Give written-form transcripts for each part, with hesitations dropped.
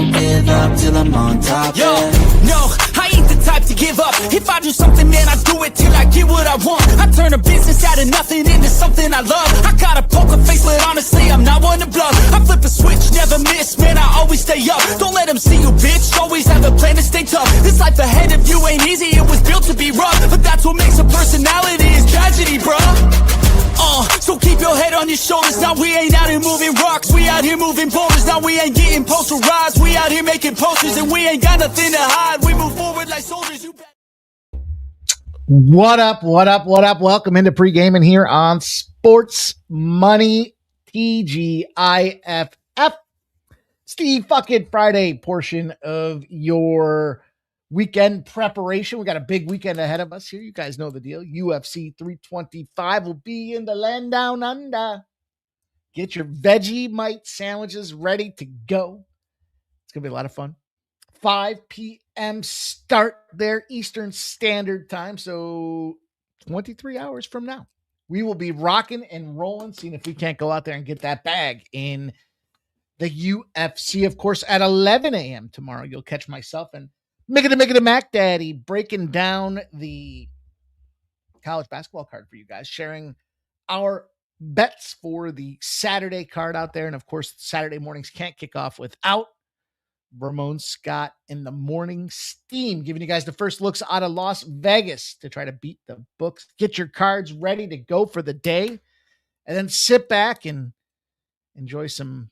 won't give up till I'm on top. Yo, no, I ain't the type to give up. If I do something, man, I do it till I get what I want. I turn a business out of nothing into something I love. I got a poker face, but honestly, I'm not one to bluff. I flip a switch, never miss, man, I always stay up. Don't let them see you, bitch, always have a plan to stay tough. This life ahead of you ain't easy, it was built to be rough. But that's what makes a personality, is tragedy, bruh. So keep your head on your shoulders. Now we ain't out here moving rocks, we out here moving boulders. Now we ain't getting posterized, we out here making posters. And we ain't got nothing to hide, we move forward like soldiers. What up? Welcome into Pregaming here on Sports Money TGIFF. It's the fucking Friday portion of your weekend preparation. We got a big weekend ahead of us here. You guys know the deal. UFC 325 will be in the land down under. Get your Vegemite sandwiches ready to go. It's going to be a lot of fun. 5 p.m. start there, Eastern Standard Time. So 23 hours from now, we will be rocking and rolling, seeing if we can't go out there and get that bag in the UFC. Of course, at 11 a.m. tomorrow, you'll catch myself and Mickey Mac Daddy breaking down the college basketball card for you guys, sharing our bets for the Saturday card out there. And of course, Saturday mornings can't kick off without Ramon Scott in the morning steam, giving you guys the first looks out of Las Vegas to try to beat the books. Get your cards ready to go for the day, and then sit back and enjoy some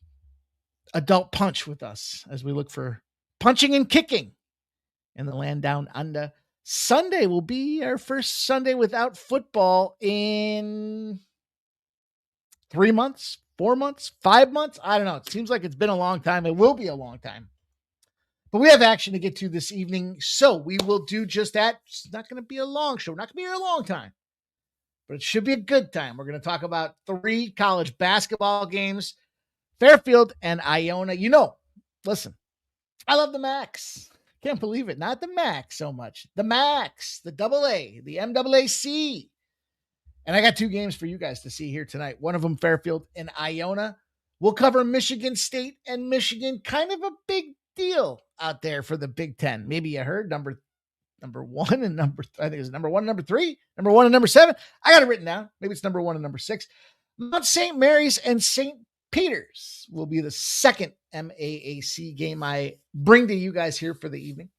adult punch with us as we look for punching and kicking in the land down under. Sunday will be our first Sunday without football in 3 months, 4 months, 5 months. I don't know. It seems like it's been a long time. It will be a long time. But we have action to get to this evening, so we will do just that. It's not going to be a long show. We're not going to be here a long time, but it should be a good time. We're going to talk about 3 college basketball games, Fairfield and Iona. You know, listen, I love the Max. Can't believe it. Not the Max so much. The Max, the AA, the MAAC. And I got 2 games for you guys to see here tonight. One of them, Fairfield and Iona. We'll cover Michigan State and Michigan. Kind of a big deal out there for the Big Ten. Maybe you heard number 1 and I think it's number 1 and number 3, number 1 and number 7. I got it written down. Maybe it's number 1 and number 6. Mount St. Mary's and St. Peter's will be the second MAAC game I bring to you guys here for the evening.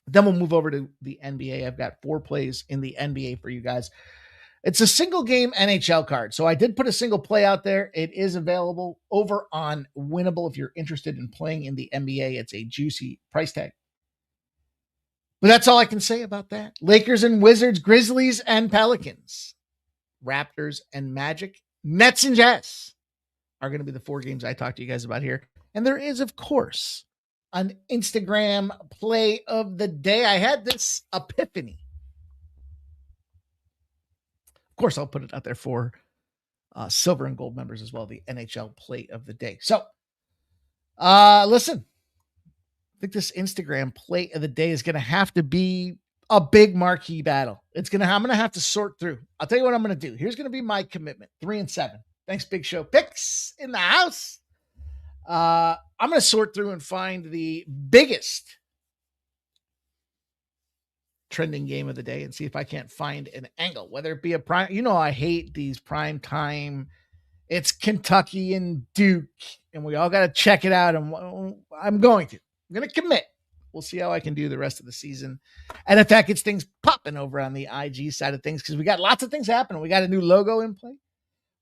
Then we'll move over to the NBA. I've got 4 plays in the NBA for you guys. It's a single game NHL card. So I did put a single play out there. It is available over on Winnable if you're interested in playing in the NBA. It's a juicy price tag. But that's all I can say about that. Lakers and Wizards, Grizzlies and Pelicans, Raptors and Magic, Nets and Jazz are going to be the 4 games I talked to you guys about here. And there is, of course, an Instagram play of the day. I had this epiphany. Of course, I'll put it out there for silver and gold members as well, the NHL play of the day. So, listen, I think this Instagram play of the day is going to have to be a big marquee battle. I'm going to have to sort through. I'll tell you what I'm going to do. Here's going to be my commitment, 3 and 7. Thanks, Big Show Picks in the house. I'm going to sort through and find the biggest trending game of the day and see if I can't find an angle, whether it be a prime. You know, I hate these prime time. It's Kentucky and Duke, and we all got to check it out. And I'm going to commit. We'll see how I can do the rest of the season. And if that gets things popping over on the IG side of things, because we got lots of things happening. We got a new logo in play.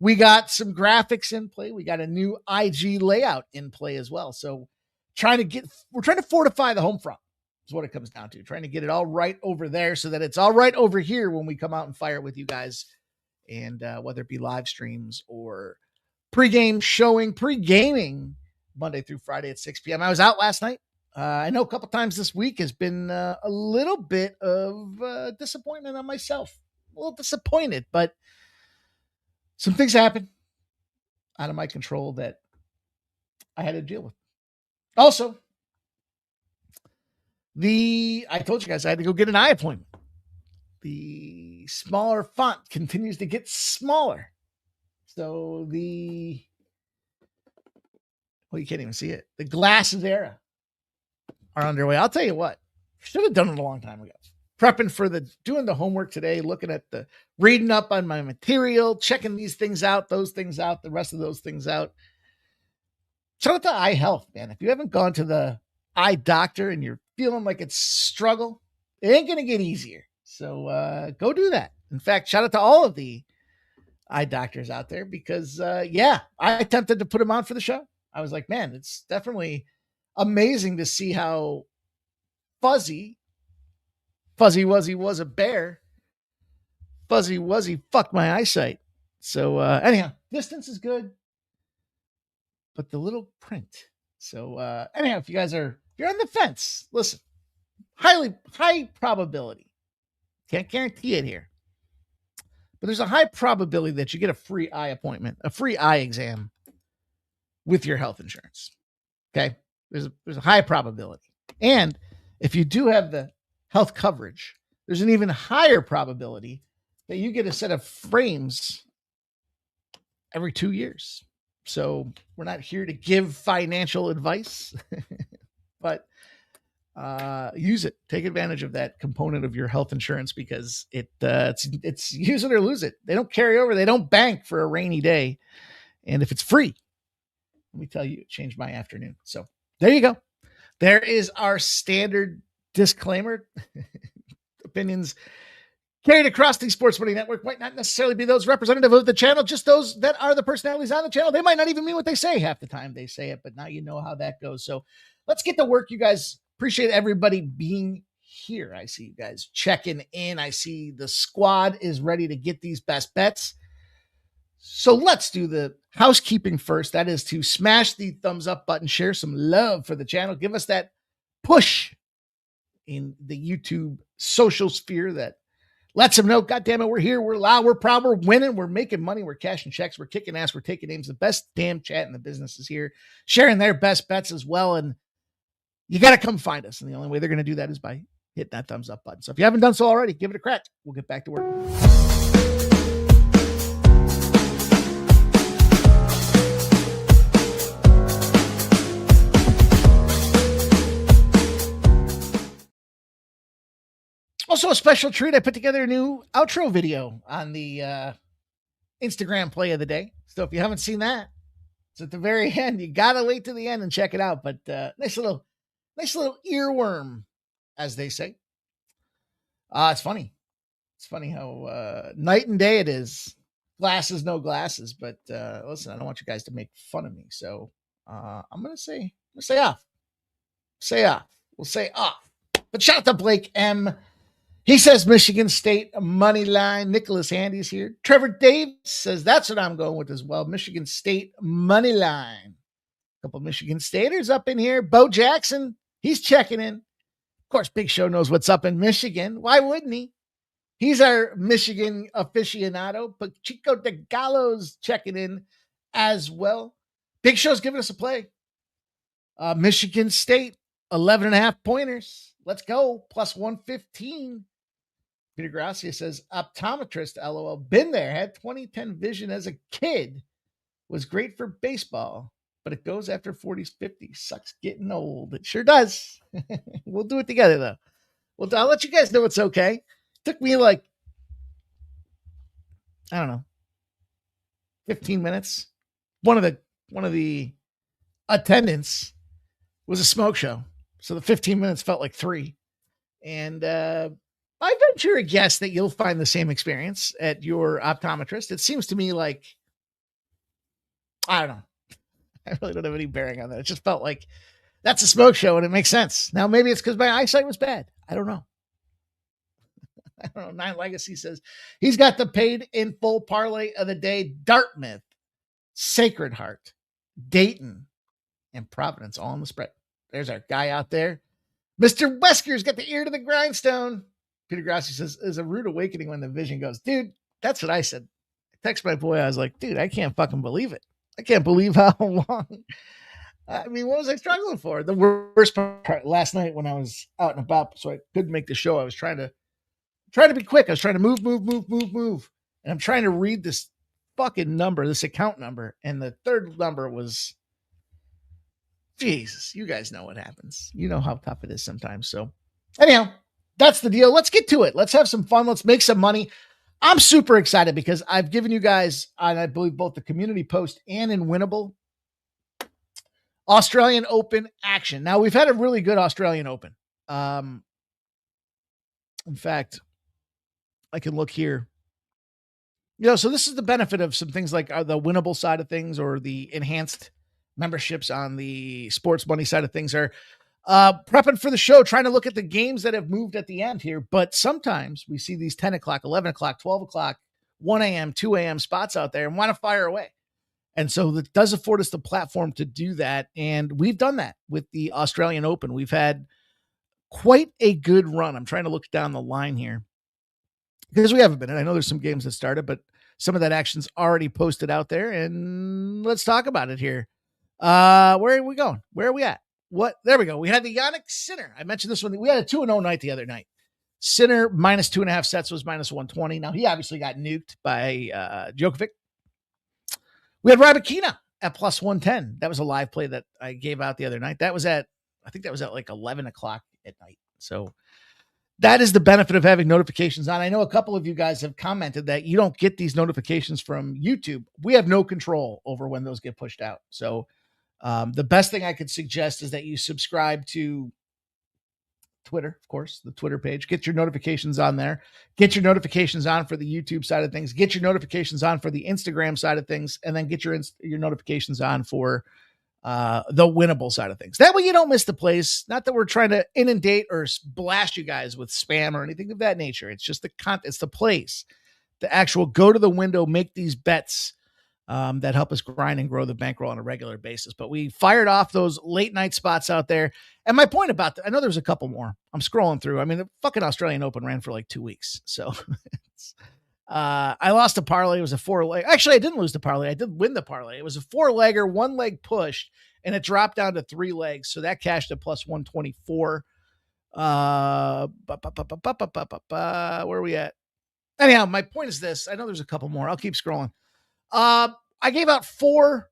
We got some graphics in play. We got a new IG layout in play as well. So we're trying to fortify the home front. Is what it comes down to. Trying to get it all right over there so that it's all right over here when we come out and fire with you guys. And whether it be live streams or pre-gaming Monday through Friday at 6 p.m. I was out last night. I know a couple times this week has been a little bit of disappointment on myself. A little disappointed, but some things happened out of my control that I had to deal with. Also, I told you guys I had to go get an eye appointment. The smaller font continues to get smaller. So you can't even see it. The glasses era are underway. I'll tell you what, should have done it a long time ago. Prepping for doing the homework today, looking at reading up on my material, checking these things out, those things out, the rest of those things out. Shout out to eye health, man. If you haven't gone to the eye doctor and you're feeling like it's struggle, it ain't going to get easier. So go do that. In fact, shout out to all of the eye doctors out there because, I attempted to put them on for the show. I was like, man, it's definitely amazing to see how Fuzzy Wuzzy was a bear. Fuzzy Wuzzy fucked my eyesight. So anyhow, distance is good, but the little print. So anyhow, if you're on the fence, listen, high probability. Can't guarantee it here, but there's a high probability that you get a free eye appointment, a free eye exam with your health insurance. Okay. There's a high probability. And if you do have the health coverage, there's an even higher probability that you get a set of frames every 2 years. So we're not here to give financial advice, but use it. Take advantage of that component of your health insurance because it's use it or lose it. They don't carry over. They don't bank for a rainy day. And if it's free, let me tell you, it changed my afternoon. So there you go. There is our standard disclaimer. Opinions carried across the Sports Money Network might not necessarily be those representative of the channel, just those that are the personalities on the channel. They might not even mean what they say half the time they say it, but now you know how that goes. So let's get to work, you guys. Appreciate everybody being here. I see you guys checking in. I see the squad is ready to get these best bets. So let's do the housekeeping first. That is to smash the thumbs up button, share some love for the channel. Give us that push in the YouTube social sphere that lets them know, God damn it, we're here, we're loud, we're proud, we're winning, we're making money, we're cashing checks, we're kicking ass, we're taking names. The best damn chat in the business is here, sharing their best bets as well. And you got to come find us. And the only way they're going to do that is by hitting that thumbs up button. So if you haven't done so already, give it a crack. We'll get back to work. Also, a special treat. I put together a new outro video on the Instagram play of the day. So if you haven't seen that, it's at the very end. You got to wait to the end and check it out. But nice little earworm, as they say. It's funny. It's funny how night and day it is. Glasses, no glasses. But listen, I don't want you guys to make fun of me. So I'm going to say off. Say off. We'll say off. But shout out to Blake M. He says Michigan State money line. Nicholas Handy's here. Trevor Davis says that's what I'm going with as well. Michigan State money line. A couple Michigan Staters up in here. Bo Jackson, he's checking in. Of course, Big Show knows what's up in Michigan. Why wouldn't he? He's our Michigan aficionado. But Chico de Gallo's checking in as well. Big Show's giving us a play. Michigan State, 11.5 pointers. Let's go. Plus 115. Peter Gracia says, optometrist, LOL. Been there. Had 20/10 vision as a kid. Was great for baseball, but it goes after 40s, 50s. Sucks getting old. It sure does. We'll do it together, though. Well, I'll let you guys know it's okay. Took me like, I don't know, 15 minutes. One of the attendants was a smoke show. So the 15 minutes felt like 3. And I venture a guess that you'll find the same experience at your optometrist. It seems to me like, I don't know. I really don't have any bearing on that. It just felt like that's a smoke show and it makes sense. Now, maybe it's because my eyesight was bad. I don't know. I don't know. Nine Legacy says he's got the paid in full parlay of the day. Dartmouth, Sacred Heart, Dayton, and Providence all on the spread. There's our guy out there. Mr. Wesker's got the ear to the grindstone. Peter Grassi says, is a rude awakening when the vision goes. Dude, that's what I said. I texted my boy. I was like, dude, I can't fucking believe it. I can't believe how long. I mean, what was I struggling for? The worst part last night when I was out and about, so I couldn't make the show. I was trying to be quick. I was trying to move. And I'm trying to read this fucking number, this account number. And the third number was Jesus, you guys know what happens. You know how tough it is sometimes. So anyhow, that's the deal. Let's get to it. Let's have some fun. Let's make some money. I'm super excited because I've given you guys, on I believe both the community post and in Winnable, Australian Open action. Now, we've had a really good Australian Open. In fact, I can look here. So this is the benefit of some things like the Winnable side of things, or the enhanced memberships on the sports money side of things, are prepping for the show, trying to look at the games that have moved at the end here. But sometimes we see these 10 o'clock, 11 o'clock, 12 o'clock, 1 a.m., 2 a.m. spots out there and want to fire away. And so that does afford us the platform to do that. And we've done that with the Australian Open. We've had quite a good run. I'm trying to look down the line here because we haven't been. I know there's some games that started, but some of that action's already posted out there. And let's talk about it here. Where are we going? Where are we at? There we go. We had the Yannick Sinner. I mentioned this one. We had a 2-0 night the other night. Sinner minus 2.5 sets was minus 120. Now, he obviously got nuked by Djokovic. We had Rybakina at plus 110. That was a live play that I gave out the other night. I think that was at like 11 o'clock at night. So that is the benefit of having notifications on. I know a couple of you guys have commented that you don't get these notifications from YouTube. We have no control over when those get pushed out. So the best thing I could suggest is that you subscribe to Twitter, of course, the Twitter page. Get your notifications on there. Get your notifications on for the YouTube side of things. Get your notifications on for the Instagram side of things, and then get your notifications on for the Winnable side of things. That way you don't miss the plays. Not that we're trying to inundate or blast you guys with spam or anything of that nature. It's just it's the plays, the actual go to the window, make these bets that help us grind and grow the bankroll on a regular basis. But we fired off those late night spots out there. And my point about that, I know there's a couple more. I'm scrolling through. I mean, the fucking Australian Open ran for like 2 weeks. So I lost a parlay. It was a 4-leg. Actually, I didn't lose the parlay. I did win the parlay. It was a 4-legger, 1 leg pushed, and it dropped down to 3 legs. So that cashed at plus 124. Where are we at? Anyhow, my point is this. I know there's a couple more. I'll keep scrolling. I gave out four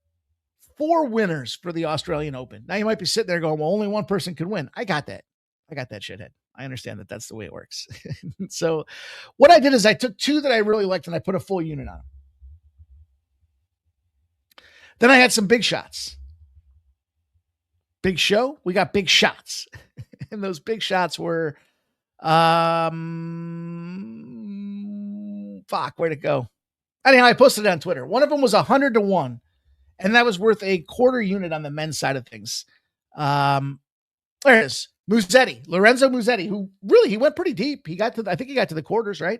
winners for the Australian Open. Now you might be sitting there going, well, only one person could win. I got that shithead. I understand that that's the way it works. So what I did is I took 2 that I really liked and I put a full unit on them. Then I had some big shots. Big show. We got big shots. And those big shots were, where'd it go? Anyhow, I posted it on Twitter. One of them was 100-1, and that was worth a quarter unit on the men's side of things. There it is. Lorenzo Musetti, who really, he went pretty deep. I think he got to the quarters, right?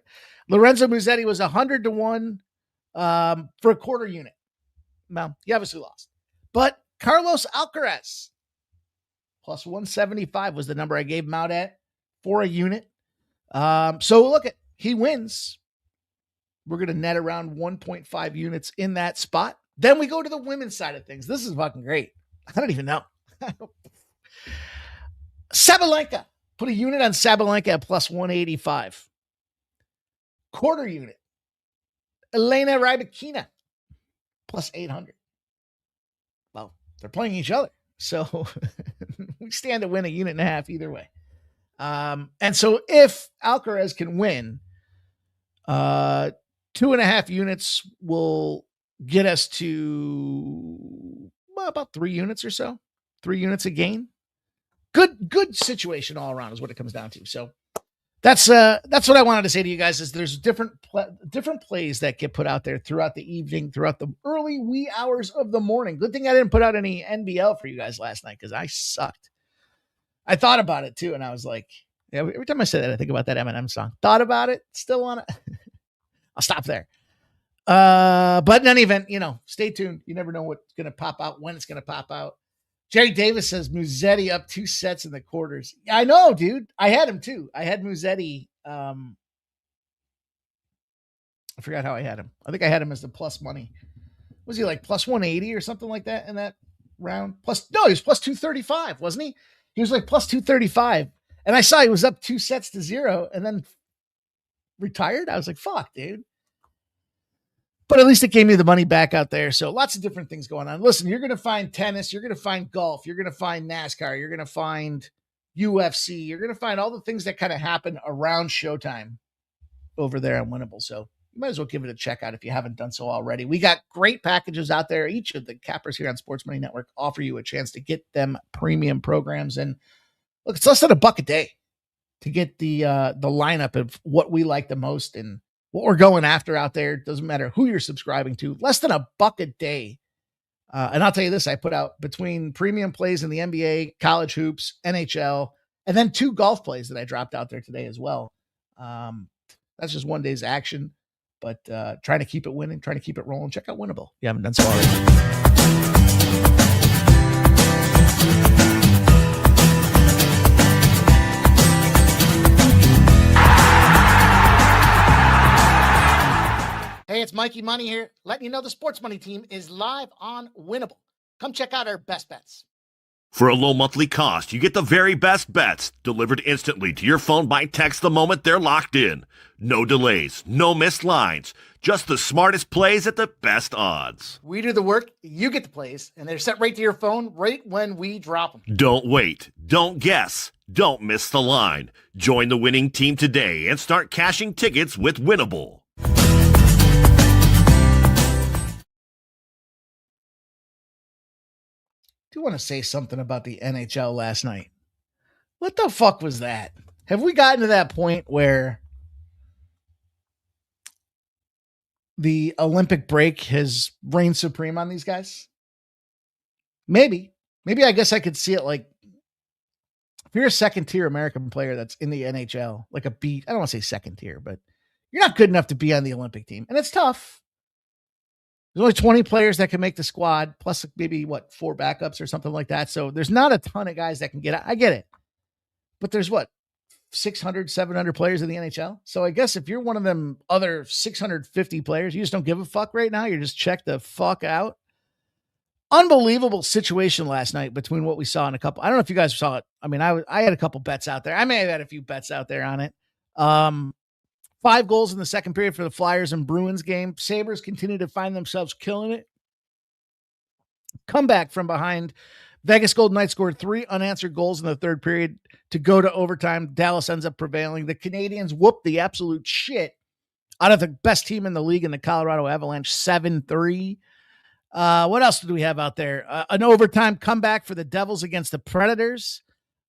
Lorenzo Musetti was 100-1 for a quarter unit. Well, he obviously lost. But Carlos Alcaraz, plus 175 was the number I gave him out at for a unit. So look, he wins. We're going to net around 1.5 units in that spot. Then we go to the women's side of things. This is fucking great. I don't even know. Sabalenka. Put a unit on Sabalenka at plus 185. Quarter unit. Elena Rybakina. Plus 800. Well, they're playing each other. So we stand to win a unit and a half either way. And so if Alcaraz can win, 2.5 units will get us to about 3 units or so. 3 units a gain. Good situation all around is what it comes down to. So that's what I wanted to say to you guys is there's different plays that get put out there throughout the evening, throughout the early wee hours of the morning. Good thing I didn't put out any NBL for you guys last night because I sucked. I thought about it too, and I was like, yeah, every time I say that, I think about that Eminem song. Thought about it, still on it. I'll stop there. But in any event, stay tuned. You never know what's going to pop out, when it's going to pop out. Jerry Davis says Musetti up 2 sets in the quarters. I know, dude. I had him too. I had Musetti. I forgot how I had him. I think I had him as the plus money. Was he like plus 180 or something like that in that round? He was plus 235, wasn't he? He was like plus 235. And I saw he was up 2 sets to 0 and then retired. I was like, fuck, dude. But at least it gave me the money back out there. So lots of different things going on. Listen, you're going to find tennis. You're going to find golf. You're going to find NASCAR. You're going to find UFC. You're going to find all the things that kind of happen around Showtime over there on Winnable. So you might as well give it a check out if you haven't done so already. We got great packages out there. Each of the cappers here on Sports Money Network offer you a chance to get them premium programs. And look, it's less than $1 a day to get the lineup of what we like the most and what we're going after out there. Doesn't matter who you're subscribing to, less than $1 a day. And I'll tell you this, I put out between premium plays in the NBA, college hoops, NHL, and then 2 golf plays that I dropped out there today as well. That's just one day's action, but trying to keep it winning, trying to keep it rolling. Check out Winnable. You haven't done so already. Hey, it's Mikey Money here, letting you know the Sports Money team is live on Winnable. Come check out our best bets. For a low monthly cost, you get the very best bets delivered instantly to your phone by text the moment they're locked in. No delays, no missed lines, just the smartest plays at the best odds. We do the work, you get the plays, and they're sent right to your phone right when we drop them. Don't wait, don't guess, don't miss the line. Join the winning team today and start cashing tickets with Winnable. I do want to say something about the NHL last night. What the fuck was that? Have we gotten to that point where the Olympic break has reigned supreme on these guys? Maybe I guess I could see it like if you're a second tier American player that's in the NHL, like a B, I don't want to say second tier, but you're not good enough to be on the Olympic team. And it's tough. There's only 20 players that can make the squad, plus maybe 4 backups or something like that. So there's not a ton of guys that can get out. I get it. But there's 600, 700 players in the NHL. So I guess if you're one of them other 650 players, you just don't give a fuck right now. You're just checked the fuck out. Unbelievable situation last night between what we saw in a couple. I don't know if you guys saw it. I mean, I had a couple bets out there. I may have had a few bets out there on it. 5 goals in the second period for the Flyers and Bruins game. Sabres continue to find themselves killing it. Comeback from behind. Vegas Golden Knights scored 3 unanswered goals in the third period to go to overtime. Dallas ends up prevailing. The Canadians whooped the absolute shit out of the best team in the league in the Colorado Avalanche, 7-3. What else did we have out there? An overtime comeback for the Devils against the Predators.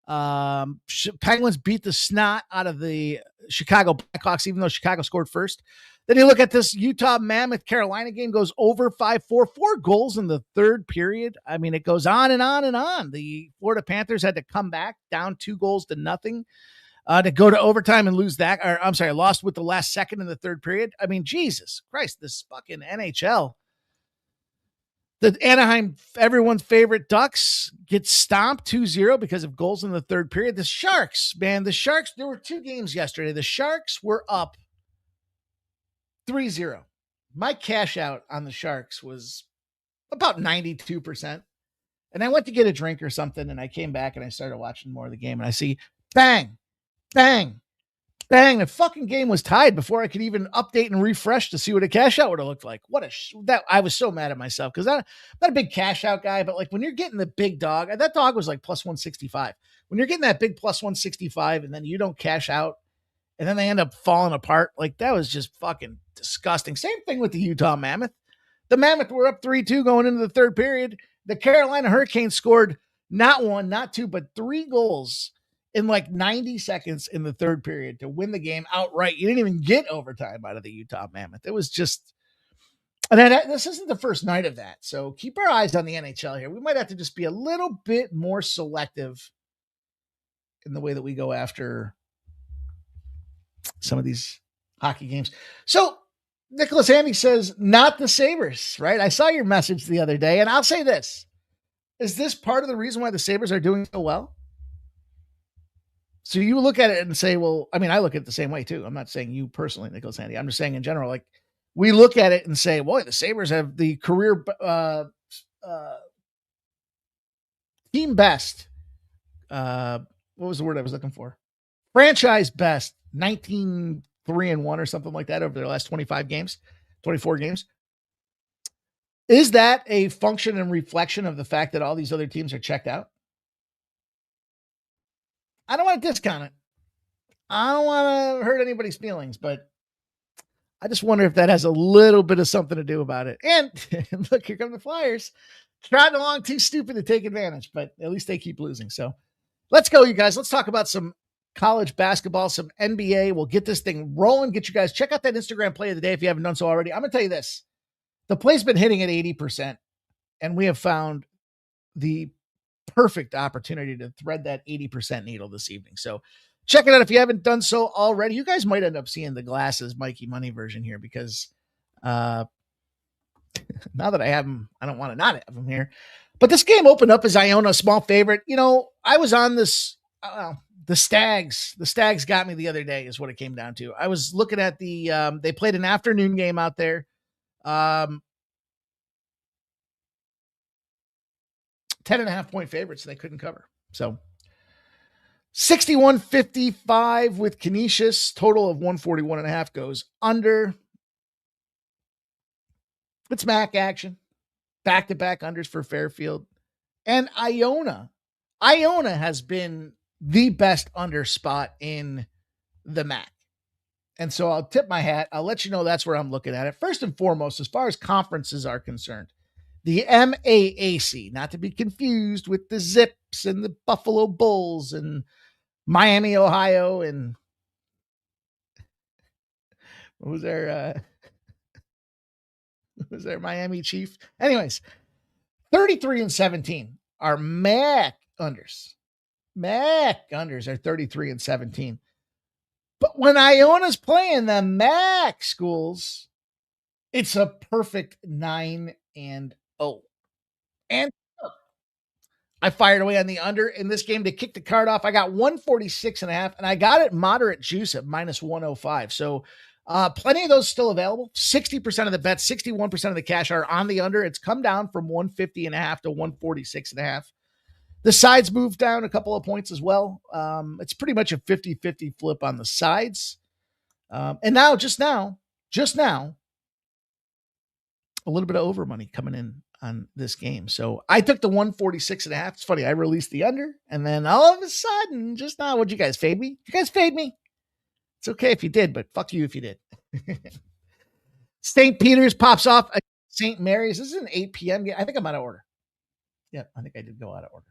Penguins beat the snot out of the Chicago Blackhawks, even though Chicago scored first. Then you look at this Utah Mammoth Carolina game, goes over 5-4, 4 goals in the third period. I mean, it goes on and on and on. The Florida Panthers had to come back down 2-0 to go to overtime and lose that. Or I'm sorry, lost with the last second in the third period. I mean, Jesus Christ, this fucking NHL. The Anaheim, everyone's favorite Ducks, get stomped 2-0 because of goals in the third period. The Sharks, man, there were 2 games yesterday. The Sharks were up 3-0. My cash out on the Sharks was about 92%. And I went to get a drink or something, and I came back and I started watching more of the game, and I see bang, bang, bang. The fucking game was tied before I could even update and refresh to see what a cash out would have looked like. I was so mad at myself because I'm not a big cash out guy, but like when you're getting the big dog, that dog was like plus 165. When you're getting that big plus 165 and then you don't cash out and then they end up falling apart, like that was just fucking disgusting. Same thing with the Utah Mammoth. The Mammoth were up 3-2 going into the third period. The Carolina Hurricanes scored not 1, not 2, but 3 goals in like 90 seconds in the third period to win the game outright. You didn't even get overtime out of the Utah Mammoth. It was just, and this isn't the first night of that. So keep our eyes on the NHL here. We might have to just be a little bit more selective in the way that we go after some of these hockey games. So Nicholas Andy says, not the Sabres, right? I saw your message the other day, and I'll say this. Is this part of the reason why the Sabres are doing so well? So you look at it and say, well, I mean, I look at it the same way too. I'm not saying you personally, Nicholas Andy. I'm just saying in general, like we look at it and say, boy, the Sabres have the career team best. What was the word I was looking for? Franchise best, 19-3-1 or something like that over their last 24 games. Is that a function and reflection of the fact that all these other teams are checked out? I don't want to discount it. I don't want to hurt anybody's feelings, but I just wonder if that has a little bit of something to do about it. And look, here come the Flyers. Trotting along too stupid to take advantage, but at least they keep losing. So let's go, you guys. Let's talk about some college basketball, some NBA. We'll get this thing rolling. Get you guys, check out that Instagram play of the day if you haven't done so already. I'm going to tell you this. The play's been hitting at 80%, and we have found the perfect opportunity to thread that 80% needle this evening. So check it out if you haven't done so already. You guys might end up seeing the glasses Mikey Money version here because now that I have them, I don't want to not have them here. But this game opened up as Iona, a small favorite. You know, I was on this, the Stags. The Stags got me the other day is what it came down to. I was looking at the, they played an afternoon game out there. 10.5 point favorites. They couldn't cover. So 61-55 with Canisius. Total of 141.5 goes under. It's MAC action. Back-to-back unders for Fairfield. And Iona. Iona has been the best under spot in the MAC. And so I'll tip my hat. I'll let you know that's where I'm looking at it. First and foremost, as far as conferences are concerned, the MAAC, not to be confused with the Zips and the Buffalo Bulls and Miami, Ohio, and what was their Miami Chief? Anyways, 33-17 are MAC unders. MAC unders are 33-17. But when Iona's playing the MAC schools, it's a perfect 9-0. And I fired away on the under in this game to kick the card off. I got 146.5, and I got it moderate juice at -105. So plenty of those still available. 60% of the bets, 61% of the cash are on the under. It's come down from 150.5 to 146.5. The sides moved down a couple of points as well. It's pretty much a 50-50 flip on the sides. And now, just now, a little bit of over money coming in on this game. So I took the 146.5. It's funny. I released the under, and then all of a sudden, just now, would you guys fade me? You guys fade me? It's okay if you did, but fuck you if you did. St. Peter's pops off at St. Mary's. This is an 8 p.m. game. I think I'm out of order. Yeah, I think I did go out of order.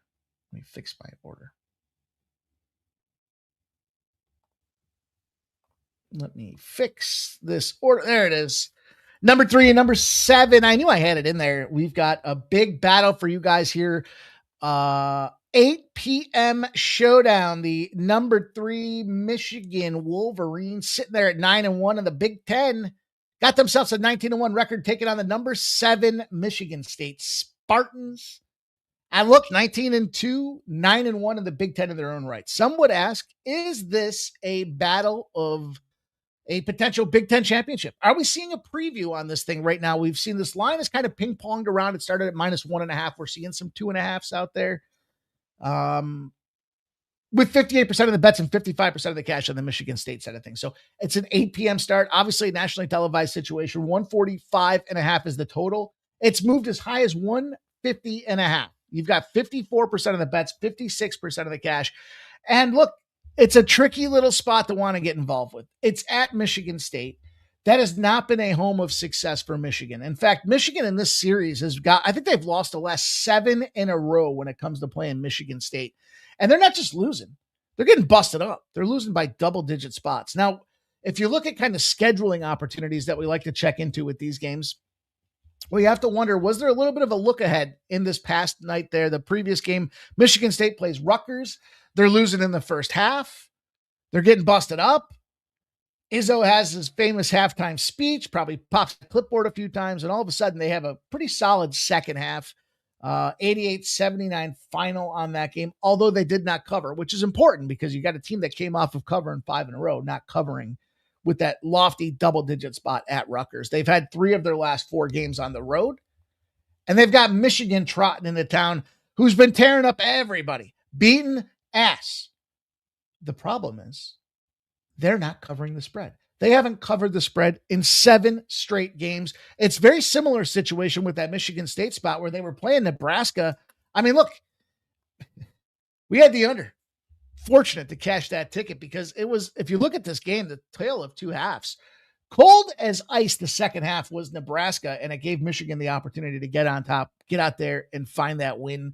Let me fix my order. Let me fix this order. There it is. Number 3 and number 7. I knew I had it in there. We've got a big battle for you guys here. 8 p.m. showdown. The number 3 Michigan Wolverines sitting there at 9-1 in the Big Ten. Got themselves a 19-1 record, taking on the number 7 Michigan State Spartans. And look, 19-2, 9-1 in the Big Ten in their own right. Some would ask, is this a battle of a potential Big Ten championship? Are we seeing a preview on this thing right now? We've seen this line is kind of ping-ponged around. It started at -1.5. We're seeing some 2.5s out there. With 58% of the bets and 55% of the cash on the Michigan State side of things. So it's an 8 p.m. start. Obviously, a nationally televised situation. 145.5 is the total. It's moved as high as 150.5. You've got 54% of the bets, 56% of the cash. And look, it's a tricky little spot to want to get involved with. It's at Michigan State. That has not been a home of success for Michigan. In fact, Michigan in this series I think they've lost the last 7 in a row when it comes to playing Michigan State. And they're not just losing. They're getting busted up. They're losing by double-digit spots. Now, if you look at kind of scheduling opportunities that we like to check into with these games, well, you have to wonder, was there a little bit of a look ahead in this past night there? The previous game, Michigan State plays Rutgers. They're losing in the first half. They're getting busted up. Izzo has his famous halftime speech, probably pops the clipboard a few times, and all of a sudden they have a pretty solid second half. 88-79 final on that game, although they did not cover, which is important because you got a team that came off of covering 5 in a row, not covering with that lofty double-digit spot at Rutgers. They've had 3 of their last 4 games on the road, and they've got Michigan trotting into town, who's been tearing up everybody, beating ass. The problem is they're not covering the spread. They haven't covered the spread in 7 straight games. It's very similar situation with that Michigan State spot where they were playing Nebraska. I mean, look, we had the under. Fortunate to cash that ticket because it was, if you look at this game, the tale of two halves. Cold as ice the second half was Nebraska, and it gave Michigan the opportunity to get on top, get out there, and find that win.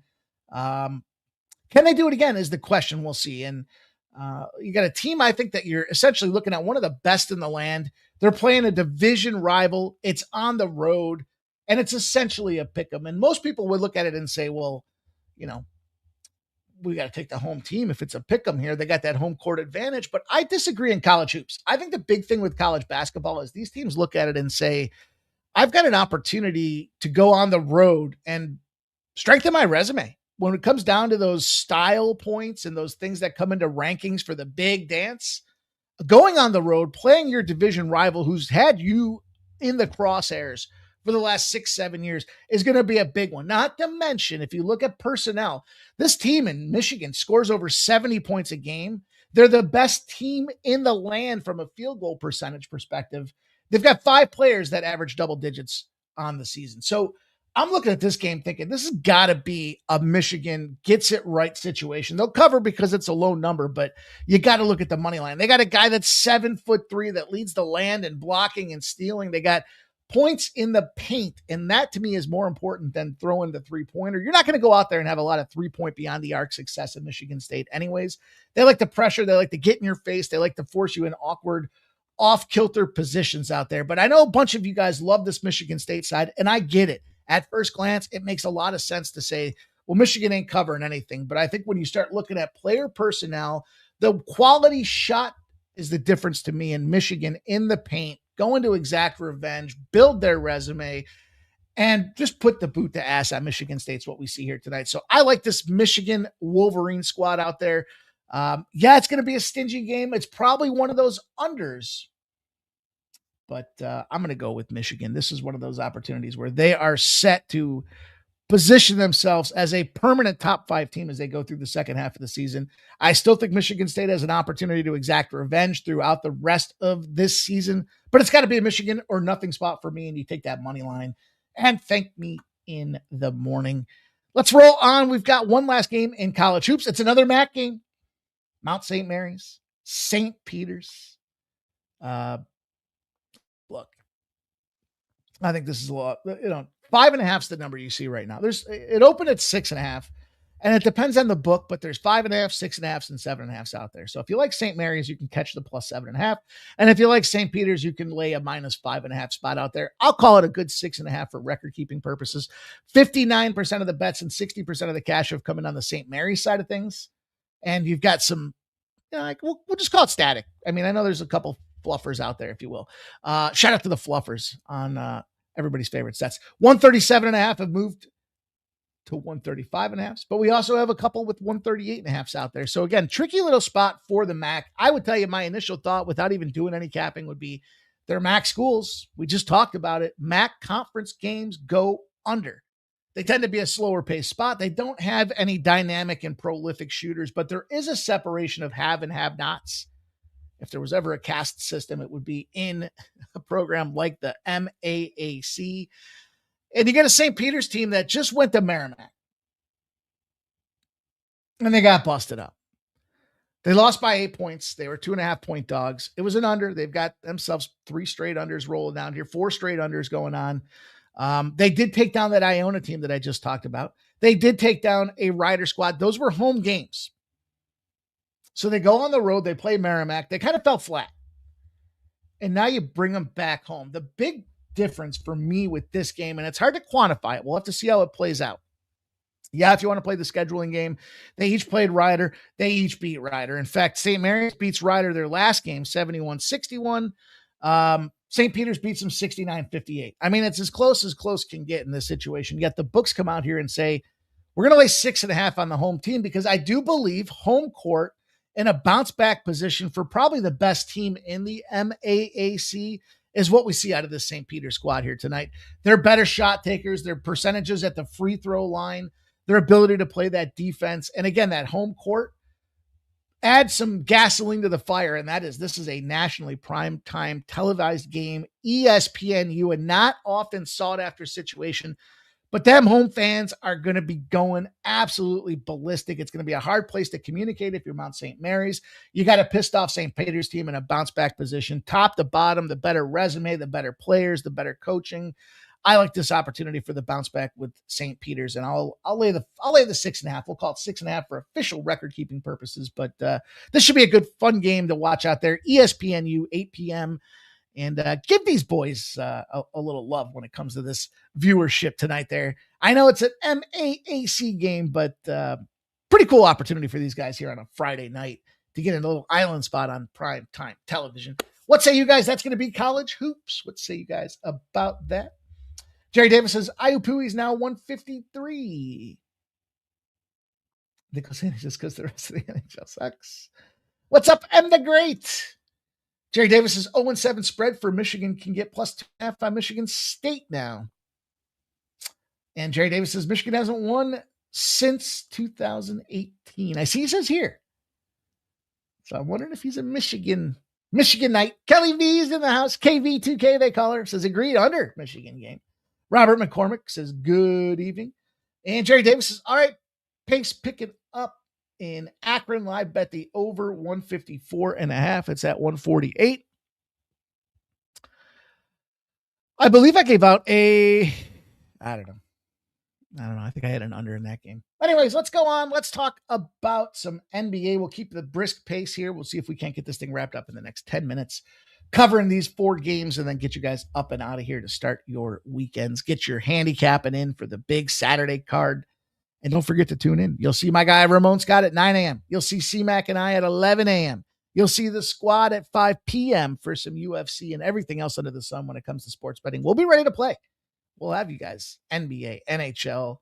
Can they do it again is the question. We'll see. And you got a team, I think, that you're essentially looking at one of the best in the land. They're playing a division rival. It's on the road, and it's essentially a pick 'em. And most people would look at it and say, well, you know, we got to take the home team. If it's a pick 'em here, they got that home court advantage. But I disagree in college hoops. I think the big thing with college basketball is these teams look at it and say, I've got an opportunity to go on the road and strengthen my resume. When it comes down to those style points and those things that come into rankings for the big dance, going on the road, playing your division rival who's had you in the crosshairs for the last 6-7 years is going to be a big one. Not to mention, if you look at personnel, this team in Michigan scores over 70 points a game. They're the best team in the land from a field goal percentage perspective. They've got 5 players that average double digits on the season. So I'm looking at this game thinking this has got to be a Michigan gets it right situation. They'll cover because it's a low number, but you got to look at the money line. They got a guy that's 7'3" that leads the land in blocking and stealing. They got points in the paint, and that to me is more important than throwing the three-pointer. You're not going to go out there and have a lot of three-point beyond the arc success at Michigan State anyways. They like the pressure. They like to get in your face. They like to force you in awkward, off-kilter positions out there. But I know a bunch of you guys love this Michigan State side, and I get it. At first glance, it makes a lot of sense to say, well, Michigan ain't covering anything. But I think when you start looking at player personnel, the quality shot is the difference to me in Michigan in the paint, going to exact revenge, build their resume, and just put the boot to ass at Michigan State's what we see here tonight. So I like this Michigan Wolverine squad out there. Yeah, it's going to be a stingy game. It's probably one of those unders, but I'm going to go with Michigan. This is one of those opportunities where they are set to position themselves as a permanent top 5 team as they go through the second half of the season. I still think Michigan State has an opportunity to exact revenge throughout the rest of this season, but it's got to be a Michigan or nothing spot for me. And you take that money line and thank me in the morning. Let's roll on. We've got one last game in college hoops. It's another MAC game. Mount St. Mary's, St. Peter's. Look, I think this is a lot, 5.5 is the number you see right now. It opened at 6.5, and it depends on the book, but there's 5.5, 6.5, and 7.5 out there. So if you like St. Mary's, you can catch the plus 7.5. And if you like St. Peter's, you can lay a minus 5.5 spot out there. I'll call it a good 6.5 for record keeping purposes. 59% of the bets and 60% of the cash have come in on the St. Mary's side of things. And you've got some, we'll just call it static. I mean, I know there's a couple fluffers out there, if you will. Shout out to the fluffers on everybody's favorite sets. 137.5 have moved to 135.5, but we also have a couple with 138.5 out there. So again, tricky little spot for the MAC. I would tell you my initial thought without even doing any capping would be they're MAC schools. We just talked about it. MAC conference games go under. They tend to be a slower paced spot. They don't have any dynamic and prolific shooters, but there is a separation of have and have nots. If there was ever a caste system, it would be in a program like the MAAC. And you get a St. Peter's team that just went to Merrimack. And they got busted up. They lost by 8 points. They were 2.5 point dogs. It was an under. They've got themselves 3 straight unders rolling down here, 4 straight unders going on. They did take down that Iona team that I just talked about. They did take down a Rider squad. Those were home games. So they go on the road, they play Merrimack. They kind of fell flat. And now you bring them back home. The big difference for me with this game, and it's hard to quantify it. We'll have to see how it plays out. Yeah, if you want to play the scheduling game, they each played Rider. They each beat Rider. In fact, St. Mary's beats Rider their last game, 71-61. St. Peter's beats them 69-58. I mean, it's as close can get in this situation. Yet the books come out here and say, we're going to lay 6.5 on the home team because I do believe home court in a bounce back position for probably the best team in the MAAC is what we see out of this St. Peter's squad here tonight. They're better shot takers, their percentages at the free throw line, their ability to play that defense. And again, that home court, add some gasoline to the fire, and this is a nationally prime time televised game, ESPNU, a not often sought after situation, but them home fans are going to be going absolutely ballistic. It's going to be a hard place to communicate if you're Mount St. Mary's. You got a pissed off St. Peter's team in a bounce back position, top to bottom, the better resume, the better players, the better coaching. I like this opportunity for the bounce back with St. Peter's, and I'll lay the 6.5. We'll call it 6.5 for official record keeping purposes. But this should be a good, fun game to watch out there. ESPNU 8 p.m. and give these boys a little love when it comes to this viewership tonight. There, I know it's an MAAC game, but pretty cool opportunity for these guys here on a Friday night to get in a little island spot on prime time television. What say you guys? That's going to be college hoops. What say you guys about that? Jerry Davis says, Iupui is now 153. Nicholas Sandy says, because the rest of the NHL sucks. What's up, M the Great? Jerry Davis says, 0-7 spread for Michigan can get plus 2.5 on Michigan State now. And Jerry Davis says, Michigan hasn't won since 2018. I see he says here. So I'm wondering if he's a Michiganite. Kelly V is in the house. KV2K, they call her. Says, agreed, under Michigan game. Robert McCormick says, good evening. And Jerry Davis says, all right, pace picking up in Akron. Live bet the over 154.5. It's at 148. I believe I gave out I don't know. I think I had an under in that game. Anyways, let's go on. Let's talk about some NBA. We'll keep the brisk pace here. We'll see if we can't get this thing wrapped up in the next 10 minutes. Covering these 4 games and then get you guys up and out of here to start your weekends. Get your handicapping in for the big Saturday card. And don't forget to tune in. You'll see my guy Ramon Scott at 9 a.m. You'll see C-Mac and I at 11 a.m. You'll see the squad at 5 p.m. for some UFC and everything else under the sun when it comes to sports betting. We'll be ready to play. We'll have you guys NBA, NHL,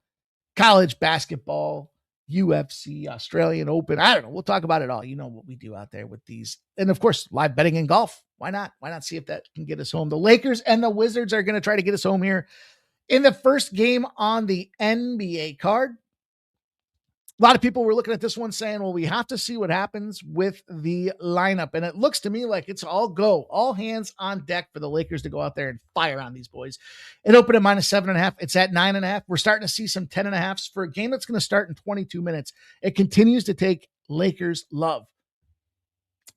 college basketball, UFC, Australian Open. I don't know. We'll talk about it all. You know what we do out there with these. And of course, live betting in golf. Why not? Why not see if that can get us home? The Lakers and the Wizards are going to try to get us home here in the first game on the NBA card. A lot of people were looking at this one saying, well, we have to see what happens with the lineup. And it looks to me like it's all go, all hands on deck for the Lakers to go out there and fire on these boys. It opened at -7.5. It's at 9.5. We're starting to see some 10.5s for a game that's going to start in 22 minutes. It continues to take Lakers love.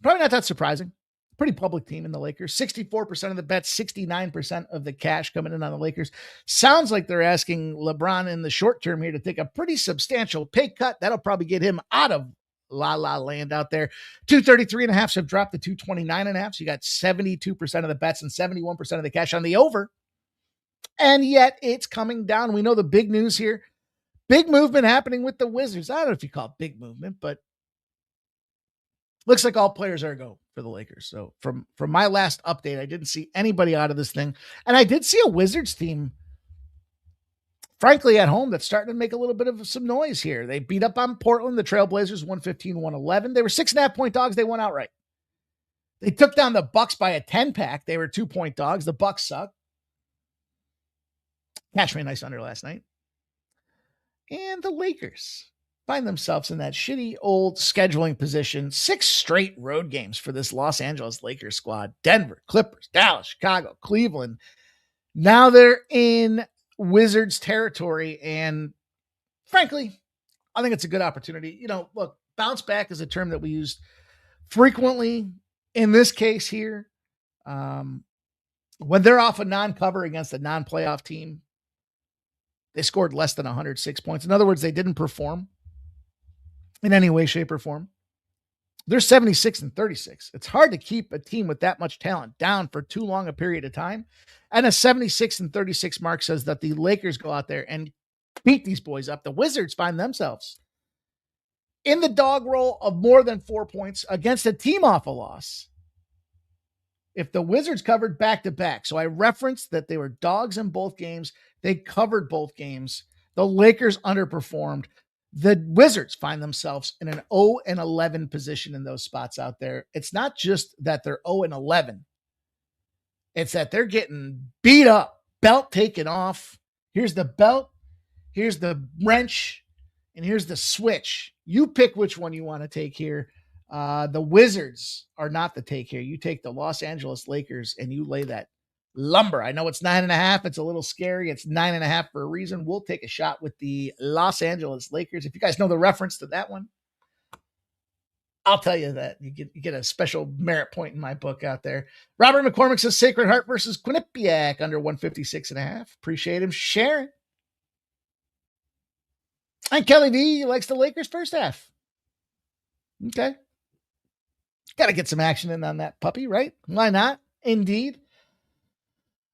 Probably not that surprising. Pretty public team in the Lakers. 64% of the bets, 69% of the cash coming in on the Lakers. Sounds like they're asking LeBron in the short term here to take a pretty substantial pay cut. That'll probably get him out of La La Land out there. 233.5 have dropped to 229.5. So you got 72% of the bets and 71% of the cash on the over. And yet it's coming down. We know the big news here. Big movement happening with the Wizards. I don't know if you call it big movement, but looks like all players are a go for the Lakers. So from my last update, I didn't see anybody out of this thing. And I did see a Wizards team, frankly, at home that's starting to make a little bit of some noise here. They beat up on Portland, the Trailblazers, 115-111. They were 6.5-point dogs. They won outright. They took down the Bucks by a 10-pack. They were 2-point dogs. The Bucks suck. Cash me a nice under last night. And the Lakers find themselves in that shitty old scheduling position. 6 straight road games for this Los Angeles Lakers squad. Denver, Clippers, Dallas, Chicago, Cleveland. Now they're in Wizards territory. And frankly, I think it's a good opportunity. You know, look, bounce back is a term that we use frequently in this case here. When they're off a non-cover against a non-playoff team, they scored less than 106 points. In other words, they didn't perform in any way, shape, or form. They're 76-36. It's hard to keep a team with that much talent down for too long a period of time. And a 76-36 mark says that the Lakers go out there and beat these boys up. The Wizards find themselves in the dog roll of more than 4 points against a team off a loss. If the Wizards covered back-to-back, so I referenced that they were dogs in both games. They covered both games. The Lakers underperformed. The Wizards find themselves in an 0-11 position in those spots out there. It's not just that they're 0-11. It's that they're getting beat up, belt taken off. Here's the belt. Here's the wrench. And here's the switch. You pick which one you want to take here. The Wizards are not the take here. You take the Los Angeles Lakers and you lay that lumber. I know it's 9.5. It's a little scary. It's 9.5 for a reason. We'll take a shot with the Los Angeles Lakers. If you guys know the reference to that one, I'll tell you that you get a special merit point in my book out there. Robert McCormick says Sacred Heart versus Quinnipiac under 156.5. Appreciate him sharing. And Kelly V likes the Lakers first half. Okay. Got to get some action in on that puppy, right? Why not? Indeed.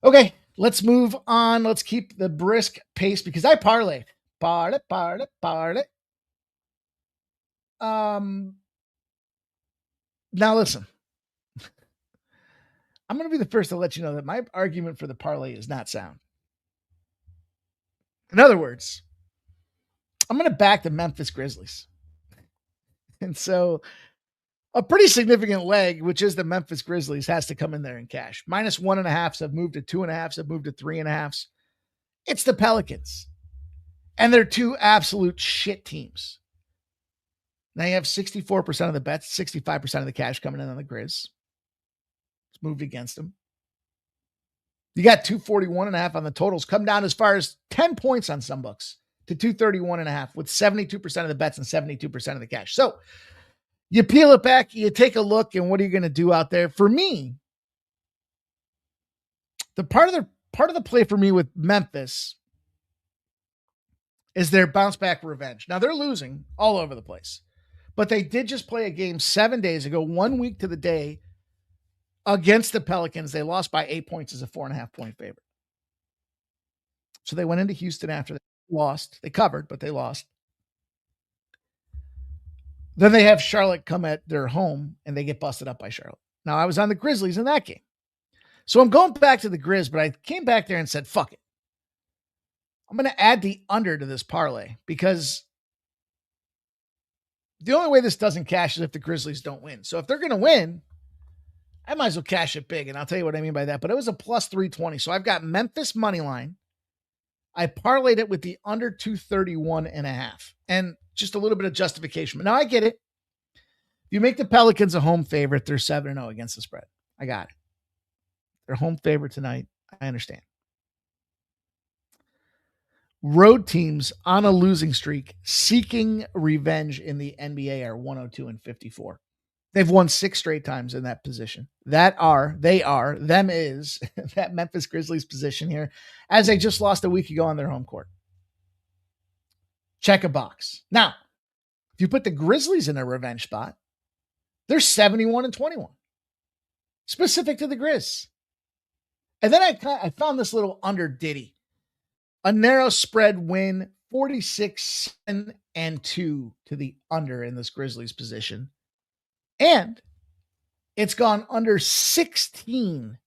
Okay, let's move on. Let's keep the brisk pace because I parlayed. Parlay. Now listen. I'm going to be the first to let you know that my argument for the parlay is not sound. In other words, I'm going to back the Memphis Grizzlies. And so a pretty significant leg, which is the Memphis Grizzlies, has to come in there and cash. Minus 1.5s have moved to 2.5s, have moved to 3.5s. It's the Pelicans. And they're two absolute shit teams. Now you have 64% of the bets, 65% of the cash coming in on the Grizz. It's moved against them. You got 241.5 on the totals. Come down as far as 10 points on some books to 231.5 with 72% of the bets and 72% of the cash. So you peel it back, you take a look, and what are you going to do out there? For me, the part of the play for me with Memphis is their bounce back revenge. Now they're losing all over the place, but they did just play a game 7 days ago, 1 week to the day against the Pelicans. They lost by 8 points as a 4.5 point favorite. So they went into Houston after they lost. They covered, but they lost. Then they have Charlotte come at their home and they get busted up by Charlotte. Now I was on the Grizzlies in that game. So I'm going back to the Grizz, but I came back there and said, fuck it. I'm going to add the under to this parlay because the only way this doesn't cash is if the Grizzlies don't win. So if they're going to win, I might as well cash it big. And I'll tell you what I mean by that, but it was a plus 320. So I've got Memphis money line. I parlayed it with the under 231.5 and just a little bit of justification. But now I get it. If you make the Pelicans a home favorite, they're 7-0 against the spread. I got it. They're home favorite tonight. I understand. Road teams on a losing streak seeking revenge in the NBA are 102-54. They've won 6 straight times in that position. Them is that Memphis Grizzlies position here, as they just lost a week ago on their home court. Check a box. Now, if you put the Grizzlies in a revenge spot, they're 71-21. Specific to the Grizz. And then I found this little under ditty. A narrow spread win, 46-2 to the under in this Grizzlies position. And it's gone under 16,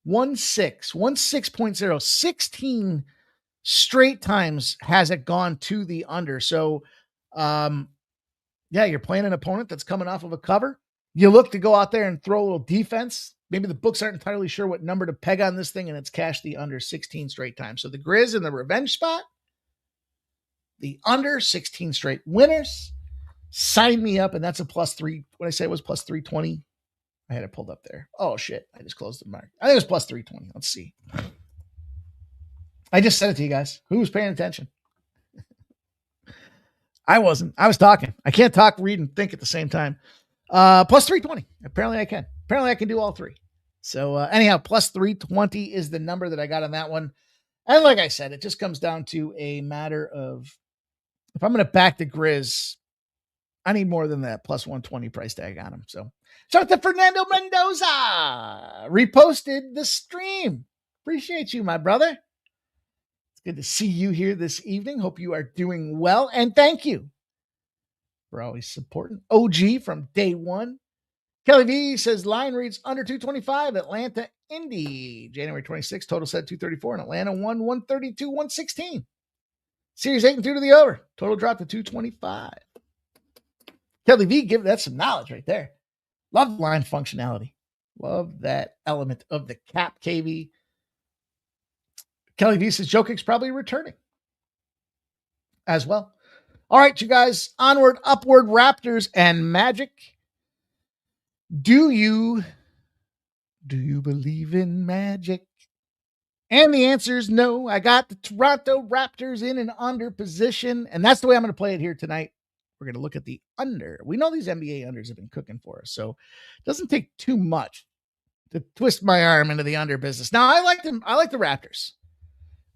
16.0, 16 straight times has it gone to the under. So, you're playing an opponent that's coming off of a cover. You look to go out there and throw a little defense. Maybe the books aren't entirely sure what number to peg on this thing, and it's cashed the under 16 straight times. So the Grizz in the revenge spot, the under 16 straight winners. Sign me up, and that's a plus 3. What I say was plus 320. I had it pulled up there. Oh, shit. I just closed the mark. I think it was plus 320. Let's see. I just said it to you guys. Who was paying attention? I wasn't. I was talking. I can't talk, read, and think at the same time. Plus 320. Apparently I can. Apparently I can do all three. So anyhow, plus 320 is the number that I got on that one. And like I said, it just comes down to a matter of if I'm going to back the Grizz, I need more than that plus 120 price tag on him. So shout out to Fernando Mendoza. Reposted the stream. Appreciate you, my brother. It's good to see you here this evening. Hope you are doing well. And thank you for always supporting OG from day one. Kelly V says line reads under 225. Atlanta, Indy. January 26th. Total set 234. And Atlanta won 132, 116. Series 8 and 2 to the over. Total drop to 225. Kelly V, give that some knowledge right there. Love line functionality. Love that element of the cap, KV. Kelly V says Jokic's probably returning as well. All right, you guys. Onward, upward, Raptors and Magic. Do you believe in magic? And the answer is no. I got the Toronto Raptors in an under position, and that's the way I'm going to play it here tonight. We're going to look at the under. We know these NBA unders have been cooking for us, so it doesn't take too much to twist my arm into the under business. Now, I like them. I like the Raptors.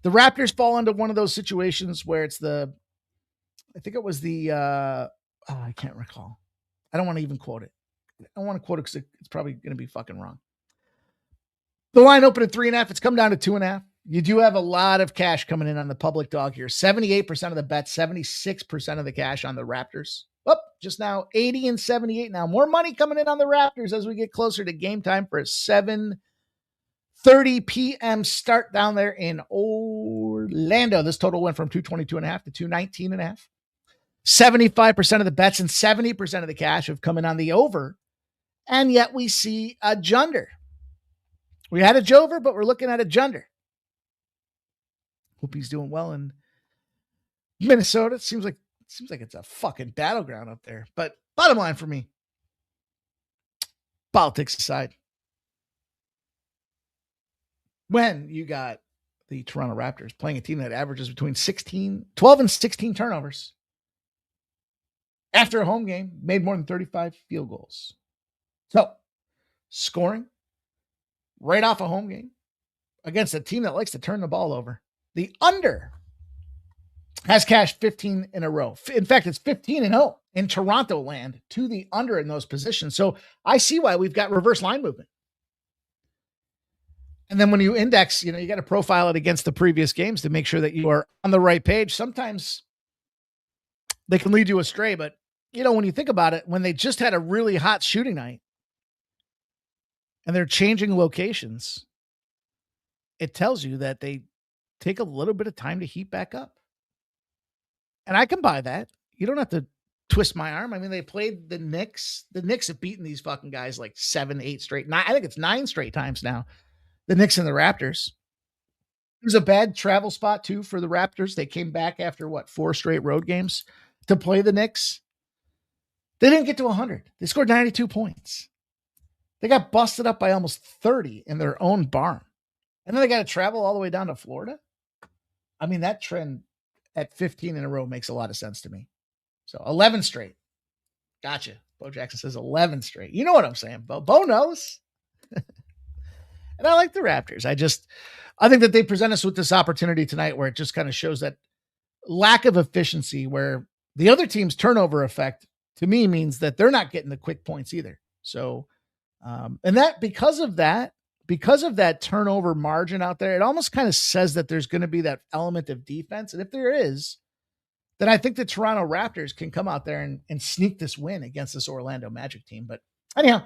The Raptors fall into one of those situations where it's I think it was I can't recall. I don't want to even quote it. I don't want to quote it because it's probably going to be fucking wrong. The line opened at 3.5. It's come down to 2.5. You do have a lot of cash coming in on the public dog here. 78% of the bet, 76% of the cash on the Raptors. Up just now 80 and 78 now. More money coming in on the Raptors as we get closer to game time for a 7:30 p.m. start down there in Orlando. This total went from 222.5 to 219.5. 75% of the bets and 70% of the cash have come in on the over. And yet we see a junder. We had a Jover, but we're looking at a junder. Hope he's doing well in Minnesota. It seems like it's a fucking battleground up there. But bottom line for me, politics aside, when you got the Toronto Raptors playing a team that averages between 12 and 16 turnovers after a home game, made more than 35 field goals. So, scoring right off a home game against a team that likes to turn the ball over. The under has cashed 15 in a row. In fact, it's 15-0 in Toronto land to the under in those positions. So I see why we've got reverse line movement. And then when you index, you got to profile it against the previous games to make sure that you are on the right page. Sometimes they can lead you astray, but when you think about it, when they just had a really hot shooting night, and they're changing locations, it tells you that they take a little bit of time to heat back up. And I can buy that. You don't have to twist my arm. I mean, they played the Knicks. The Knicks have beaten these fucking guys like 7, 8 straight. I think it's 9 straight times now. The Knicks and the Raptors. It was a bad travel spot too for the Raptors. They came back after 4 straight road games to play the Knicks. They didn't get to 100. They scored 92 points. They got busted up by almost 30 in their own barn. And then they got to travel all the way down to Florida. I mean, that trend at 15 in a row makes a lot of sense to me. So 11 straight. Gotcha. Bo Jackson says 11 straight. You know what I'm saying, Bo. Bo knows. And I like the Raptors. I think that they present us with this opportunity tonight where it just kind of shows that lack of efficiency, where the other team's turnover effect to me means that they're not getting the quick points either. So, and that because of that turnover margin out there, it almost kind of says that there's going to be that element of defense. And if there is, then I think the Toronto Raptors can come out there and sneak this win against this Orlando Magic team. But anyhow,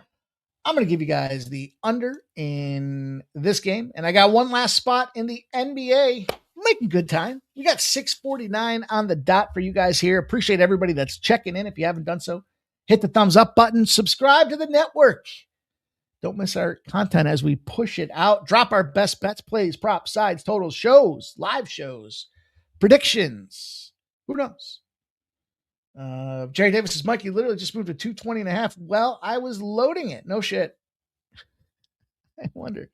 I'm going to give you guys the under in this game. And I got one last spot in the NBA. Making good time. We got 6:49 on the dot for you guys here. Appreciate everybody that's checking in. If you haven't done so, hit the thumbs up button, subscribe to the network. Don't miss our content as we push it out. Drop our best bets, plays, props, sides, totals, shows, live shows, predictions. Who knows? Jerry Davis says, Mikey literally just moved to 220.5. Well, I was loading it. No shit. I wonder.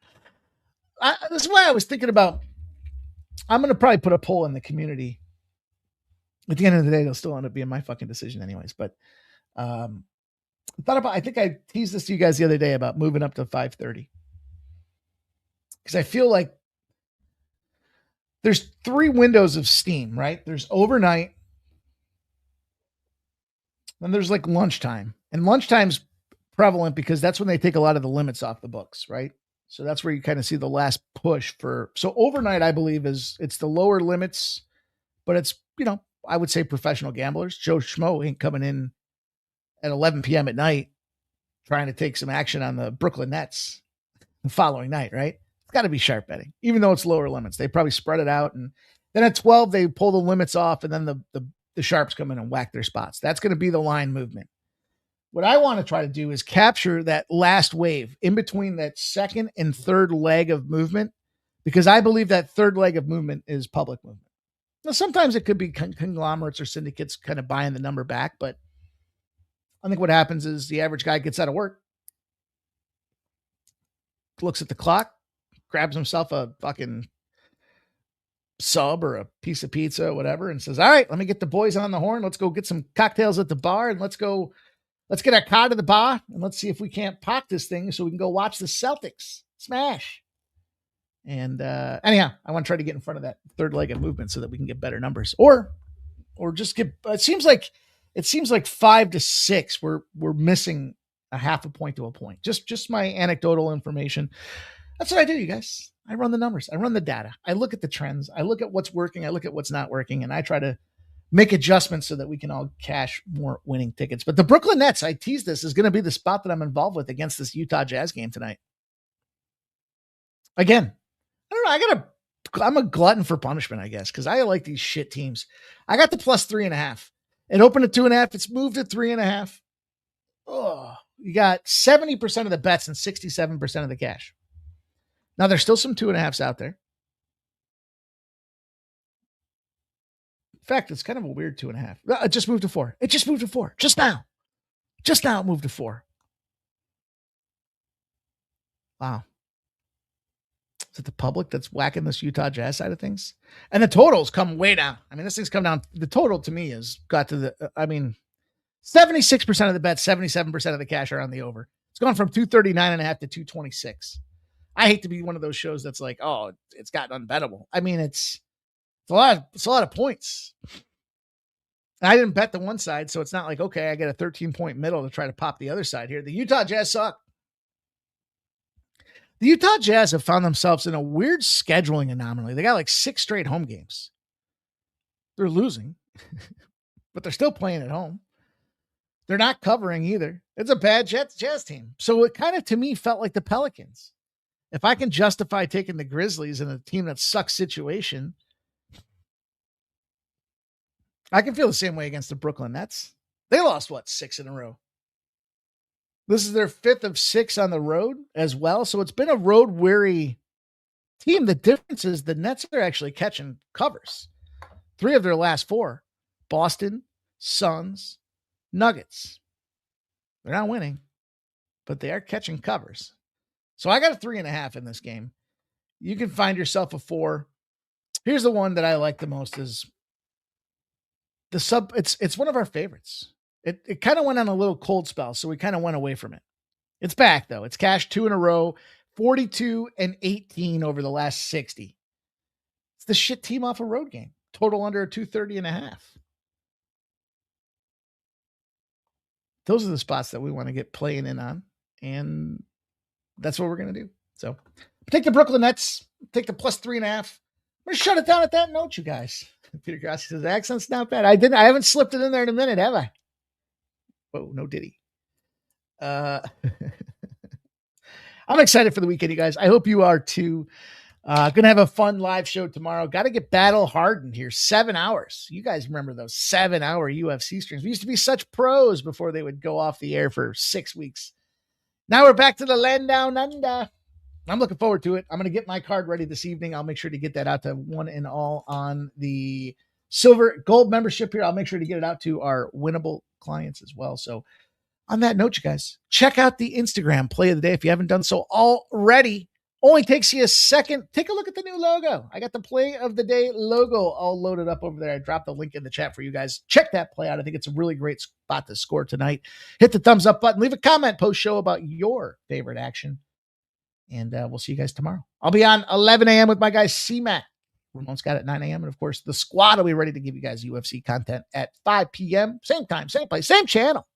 This is why I was thinking about, I'm going to probably put a poll in the community. At the end of the day, it'll still end up being my fucking decision anyways. But I think I teased this to you guys the other day about moving up to 5:30. Because I feel like there's 3 windows of steam, right? There's overnight. Then there's like lunchtime. And lunchtime's prevalent because that's when they take a lot of the limits off the books, right? So that's where you kind of see the last push so overnight, I believe it's the lower limits, but it's, I would say professional gamblers. Joe Schmo ain't coming in at 11 p.m. at night trying to take some action on the Brooklyn Nets the following night, right? It's got to be sharp betting, even though it's lower limits. They probably spread it out. And then at 12, they pull the limits off, and then the sharps come in and whack their spots. That's going to be the line movement. What I want to try to do is capture that last wave in between that second and third leg of movement, because I believe that third leg of movement is public movement. Now, sometimes it could be conglomerates or syndicates kind of buying the number back, but I think what happens is the average guy gets out of work, looks at the clock, grabs himself a fucking sub or a piece of pizza or whatever and says, all right, let me get the boys on the horn. Let's go get some cocktails at the bar and let's get our car to the bar and let's see if we can't park this thing so we can go watch the Celtics smash. And anyhow, I want to try to get in front of that third leg of movement so that we can get better numbers or just get, it seems like 5-6. We're missing a half a point to a point. Just my anecdotal information. That's what I do, you guys. I run the numbers. I run the data. I look at the trends. I look at what's working. I look at what's not working. And I try to make adjustments so that we can all cash more winning tickets. But the Brooklyn Nets, I teased this, is going to be the spot that I'm involved with against this Utah Jazz game tonight. Again, I don't know. I'm a glutton for punishment, I guess, because I like these shit teams. I got the plus 3.5. It opened at 2.5. It's moved to 3.5. Oh, you got 70% of the bets and 67% of the cash. Now, there's still some 2.5s out there. In fact, it's kind of a weird 2.5. It just moved to 4. It just moved to 4. Just now it moved to 4. Wow. Is it the public that's whacking this Utah Jazz side of things? And the totals come way down. I mean, this thing's come down. The total to me has got to 76% of the bets, 77% of the cash are on the over. It's gone from 239.5 to 226. I hate to be one of those shows that's like, oh, it's gotten unbettable. I mean, it's a lot of points. And I didn't bet the one side, so it's not like, okay, I get a 13-point middle to try to pop the other side here. The Utah Jazz suck. The Utah Jazz have found themselves in a weird scheduling anomaly. They got like 6 straight home games. They're losing, but they're still playing at home. They're not covering either. It's a bad Jazz team. So it kind of, to me, felt like the Pelicans. If I can justify taking the Grizzlies in a team that sucks situation, I can feel the same way against the Brooklyn Nets. They lost, 6 in a row? This is their 5th of 6 on the road as well. So it's been a road-weary team. The difference is the Nets are actually catching covers. 3 of their last 4. Boston, Suns, Nuggets. They're not winning, but they are catching covers. So I got a 3.5 in this game. You can find yourself a 4. Here's the one that I like the most is the sub. It's one of our favorites. It kind of went on a little cold spell, so we kind of went away from it. It's back, though. It's cashed 2 in a row, 42 and 18 over the last 60. It's the shit team off a road game. Total under a 230.5. Those are the spots that we want to get playing in on, and that's what we're going to do. So take the Brooklyn Nets, take the plus 3.5. I'm going to shut it down at that note, you guys. Peter Grassi says, accent's not bad. I haven't slipped it in there in a minute, have I? Whoa, no diddy. I'm excited for the weekend, you guys. I hope you are too. Gonna have a fun live show tomorrow. Got to get battle hardened here. 7 hours. You guys remember those 7-hour UFC streams? We used to be such pros before they would go off the air for 6 weeks. Now we're back to the land down under. I'm looking forward to it. I'm going to get my card ready this evening. I'll make sure to get that out to one and all on the gold membership here. I'll make sure to get it out to our winnable clients as well. So on that note, you guys, check out the Instagram play of the day. If you haven't done so already, only takes you a second. Take a look at the new logo. I got the play of the day logo all loaded up over there. I dropped the link in the chat for you guys. Check that play out. I think it's a really great spot to score tonight. Hit the thumbs up button. Leave a comment post show about your favorite action. And we'll see you guys tomorrow. I'll be on 11 a.m. with my guy C-Mac. Ramon's got it at 9 a.m. And of course, the squad will be ready to give you guys UFC content at 5 p.m. Same time, same place, same channel.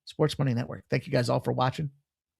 Sports Money Network. Thank you guys all for watching.